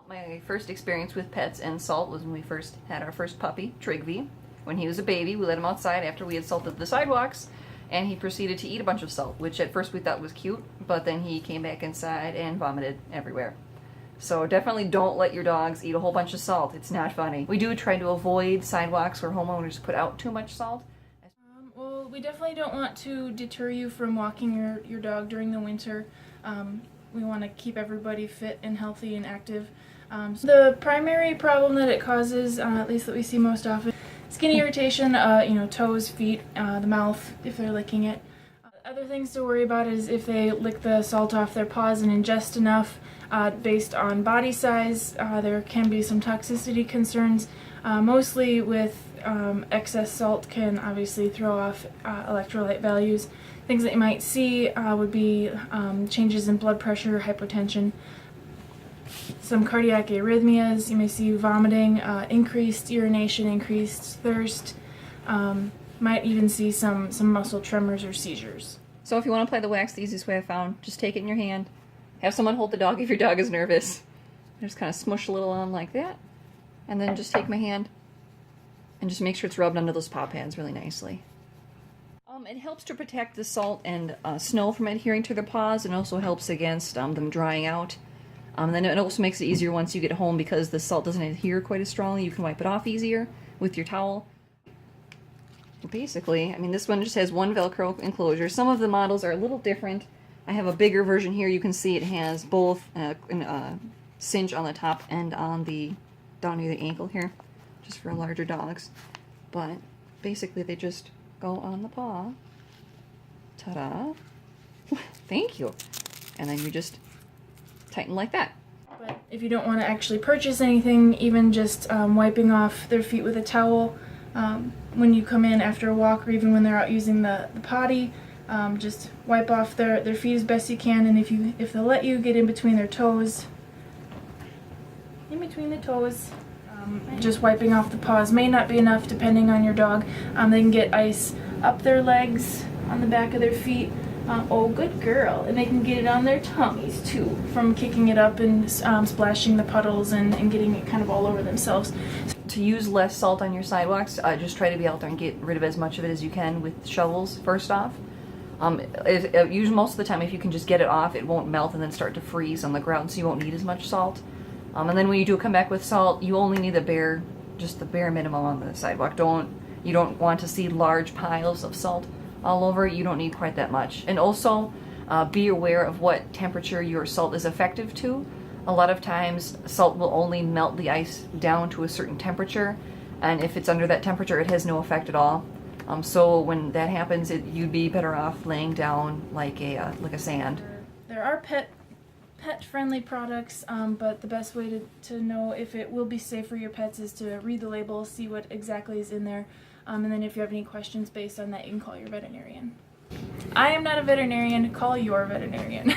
My first experience with pets and salt was when we first had our first puppy, Trigby. When he was a baby, we let him outside after we had salted the sidewalks, and he proceeded to eat a bunch of salt, which at first we thought was cute, but then he came back inside and vomited everywhere. So definitely don't let your dogs eat a whole bunch of salt. It's not funny. We do try to avoid sidewalks where homeowners put out too much salt. Well, we definitely don't want to deter you from walking your dog during the winter. We want to keep everybody fit and healthy and active. The primary problem that it causes, at least that we see most often, skin irritation, toes, feet, the mouth, if they're licking it. Other things to worry about is if they lick the salt off their paws and ingest enough. Based on body size, there can be some toxicity concerns. Mostly with excess salt can obviously throw off electrolyte values. Things that you might see would be changes in blood pressure, hypotension, some cardiac arrhythmias. You may see vomiting, increased urination, increased thirst. Might even see some muscle tremors or seizures. So if you want to apply the wax, the easiest way I found, just take it in your hand. Have someone hold the dog if your dog is nervous. Just kind of smush a little on like that. And then just take my hand and just make sure it's rubbed under those paw pads really nicely. It helps to protect the salt and snow from adhering to their paws, and also helps against them drying out. And then it also makes it easier once you get home because the salt doesn't adhere quite as strongly. You can wipe it off easier with your towel. Basically, I mean, this one just has one Velcro enclosure. Some of the models are a little different. I have a bigger version here. You can see it has both a cinch on the top and on the down near the ankle here, just for larger dogs. But basically, they just go on the paw. Ta-da! Thank you. And then you just tighten like that. But if you don't want to actually purchase anything, even just wiping off their feet with a towel when you come in after a walk, or even when they're out using the potty. Just wipe off their feet as best you can, and if they'll let you, get in between their toes. In between the toes. Just wiping off the paws may not be enough depending on your dog. They can get ice up their legs, on the back of their feet. Oh, good girl. And they can get it on their tummies too, from kicking it up and splashing the puddles and getting it kind of all over themselves. To use less salt on your sidewalks, just try to be out there and get rid of as much of it as you can with shovels first off. Most of the time, if you can just get it off, it won't melt and then start to freeze on the ground, so you won't need as much salt. And then when you do come back with salt, you only need just the bare minimum on the sidewalk. You don't want to see large piles of salt all over. You don't need quite that much. And also, be aware of what temperature your salt is effective to. A lot of times, salt will only melt the ice down to a certain temperature, and if it's under that temperature, it has no effect at all. So when that happens, you'd be better off laying down like a sand. There are pet-friendly products, but the best way to know if it will be safe for your pets is to read the label, see what exactly is in there, and then if you have any questions based on that, you can call your veterinarian. I am not a veterinarian. Call your veterinarian.